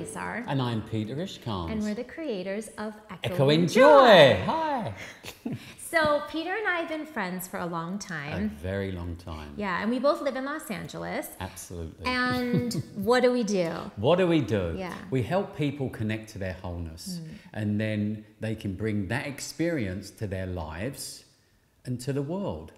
Azar. And I'm Peter Ishkhans. And we're the creators of Echoing Joy. Hi. So Peter and I have been friends for a long time. A very long time. Yeah, and we both live in Los Angeles. Absolutely. And what do we do? What do we do? Yeah. We help people connect to their wholeness. And then they can bring that experience to their lives and to the world.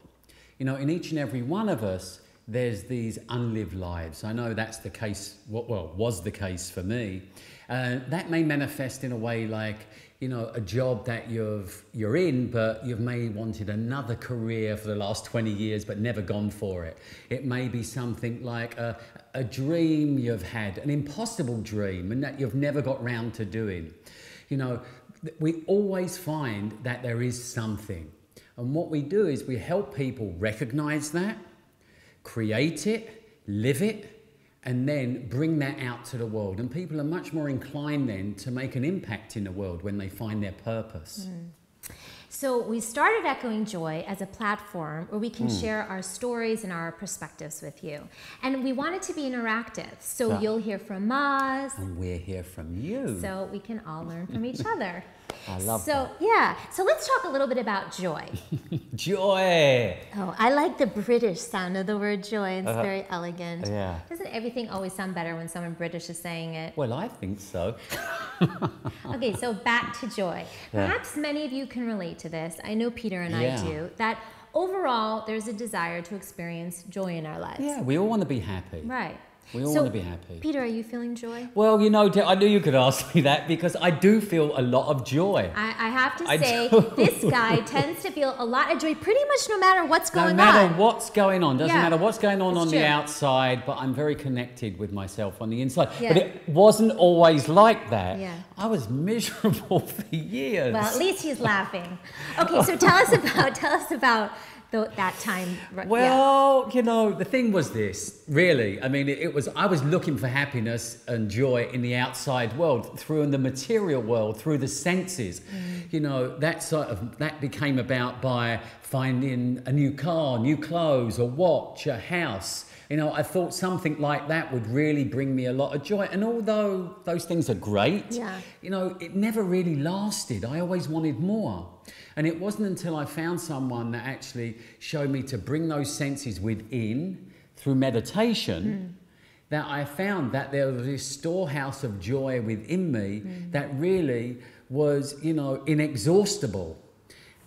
You know, in each and every one of us, there's these unlived lives. I know that's the case, well, was the case for me. That may manifest in a way like, you know, a job that you're in, but you've maybe wanted another career for the last 20 years, but never gone for it. It may be something like a dream you've had, an impossible dream, and that you've never got round to doing. You know, we always find that there is something. And what we do is we help people recognize that, create it, live it, and then bring that out to the world. And people are much more inclined then to make an impact in the world when they find their purpose. So we started Echoing Joy as a platform where we can share our stories and our perspectives with you. And we want it to be interactive. So you'll hear from us. And we're here from you. So we can all learn from each other. I love that. So, yeah. So let's talk a little bit about joy. Joy. Oh, I like the British sound of the word joy. It's very elegant. Yeah. Doesn't everything always sound better when someone British is saying it? Well, I think so. Okay, so back to joy. Perhaps many of you can relate to this. I know Peter and I do. That overall, there's a desire to experience joy in our lives. Yeah, we all want to be happy. Right. We all want to be happy. Peter, are you feeling joy? Well, you know, I knew you could ask me that because I do feel a lot of joy. I have to say, this guy tends to feel a lot of joy pretty much no matter what's going on. No matter what's going on. Doesn't matter what's going on the outside, but I'm very connected with myself on the inside. Yeah. But it wasn't always like that. Yeah. I was miserable for years. Well, at least he's laughing. Okay, so tell us about that time. Well, you know, the thing was this, really. I mean, I was looking for happiness and joy in the outside world, through in the material world, through the senses. You know, that became about by finding a new car, new clothes, a watch, a house. You know, I thought something like that would really bring me a lot of joy. And although those things are great, you know, it never really lasted. I always wanted more. And it wasn't until I found someone that actually showed me to bring those senses within through meditation that I found that there was this storehouse of joy within me that really was, you know, inexhaustible.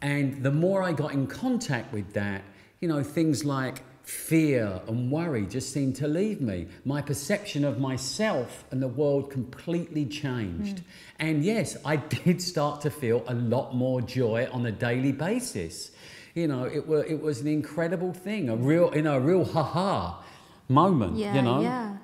And the more I got in contact with that, you know, things like fear and worry just seemed to leave me. My perception of myself and the world completely changed. And yes, I did start to feel a lot more joy on a daily basis. You know, it was an incredible thing, a real ha-ha moment, you know. Yeah.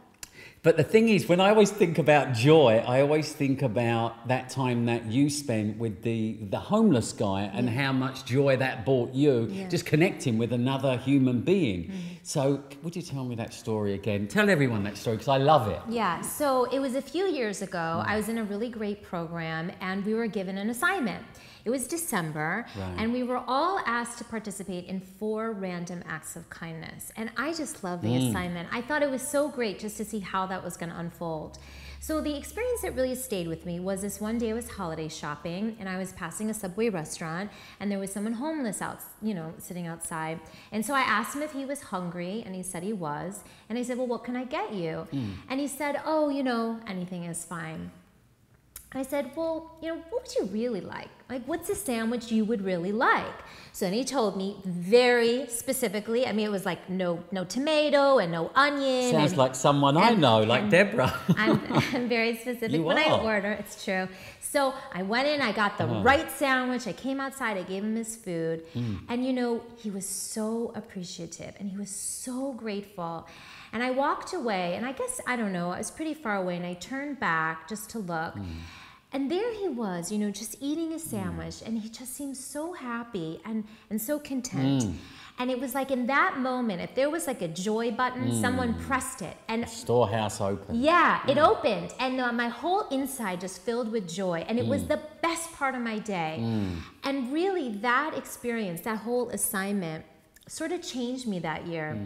But the thing is, when I always think about joy, I always think about that time that you spent with the homeless guy and how much joy that brought you, just connecting with another human being. So would you tell me that story again? Tell everyone that story because I love it. Yeah, so it was a few years ago. I was in a really great program and we were given an assignment. It was December, and we were all asked to participate in 4 random acts of kindness. And I just loved the assignment. I thought it was so great just to see how that was going to unfold. So the experience that really stayed with me was this one day I was holiday shopping, and I was passing a Subway restaurant, and there was someone homeless out, you know, sitting outside. And so I asked him if he was hungry, and he said he was. And I said, well, what can I get you? And he said, oh, you know, anything is fine. I said, well, you know, what would you really like? Like, what's a sandwich you would really like? So then he told me very specifically. I mean, it was like no tomato and no onion. Sounds like someone I know, like Debra. I'm very specific when I order. It's true. So I went in, I got the right sandwich. I came outside, I gave him his food. And, you know, he was so appreciative and he was so grateful. And I walked away, and I guess, I don't know, I was pretty far away, and I turned back just to look. And there he was, you know, just eating a sandwich, and he just seemed so happy and so content. And it was like in that moment, if there was like a joy button, someone pressed it. And storehouse opened. Yeah, it opened. And my whole inside just filled with joy. And it was the best part of my day. And really that experience, that whole assignment sort of changed me that year.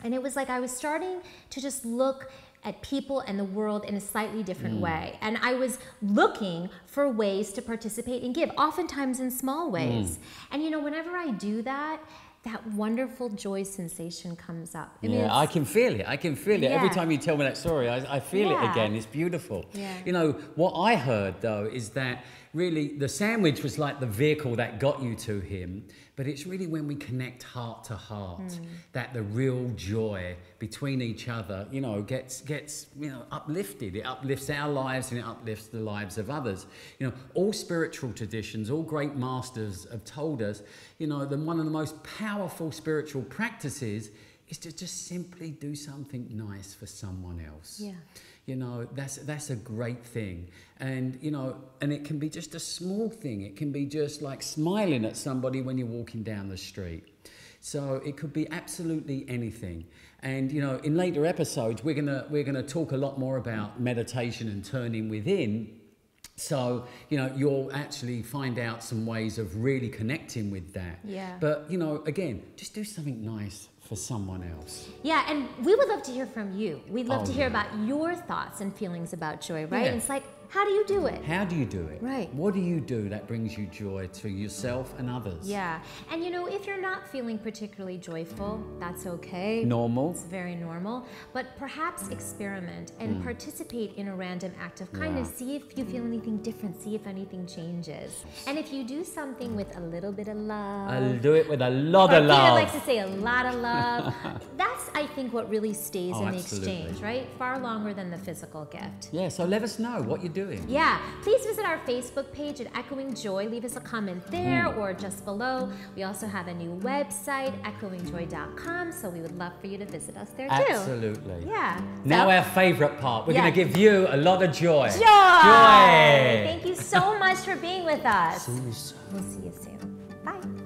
And it was like I was starting to just look at people and the world in a slightly different way. And I was looking for ways to participate and give, oftentimes in small ways. And you know, whenever I do that, that wonderful joy sensation comes up. I can feel it. I can feel it. Yeah. Every time you tell me that story, I feel it again. It's beautiful. Yeah. You know, what I heard, though, is that really the sandwich was like the vehicle that got you to him, but it's really when we connect heart to heart that the real joy between each other, you know, gets uplifted. It uplifts our lives and it uplifts the lives of others. You know, all spiritual traditions, all great masters have told us, you know, that one of the most powerful spiritual practices is to just simply do something nice for someone else. Yeah. You know, that's a great thing. And, you know, and it can be just a small thing. It can be just like smiling at somebody when you're walking down the street. So it could be absolutely anything. And, you know, in later episodes, we're gonna talk a lot more about meditation and turning within. So, you know, you'll actually find out some ways of really connecting with that. Yeah. But, you know, again, just do something nice for someone else. Yeah, and we would love to hear from you. We'd love to hear about your thoughts and feelings about joy, right? Yeah. And it's like, how do you do it? How do you do it? Right. What do you do that brings you joy to yourself and others? Yeah, and you know, if you're not feeling particularly joyful, that's okay. Normal. It's very normal. But perhaps experiment and participate in a random act of kindness. See if you feel anything different. See if anything changes. And if you do something with a little bit of love. I'll do it with a lot or of love. Peter likes to say a lot of love. That's, I think, what really stays in the absolutely. exchange, right? Far longer than the physical gift. Yeah, so let us know what you're doing. Yeah, please visit our Facebook page at Echoing Joy. Leave us a comment there or just below. We also have a new website, echoingjoy.com, so we would love for you to visit us there too. Absolutely. Yeah. Now So, our favourite part. We're Yeah. going to give you a lot of joy. joy! Joy! Thank you so much for being with us. See you soon. We'll see you soon. Bye.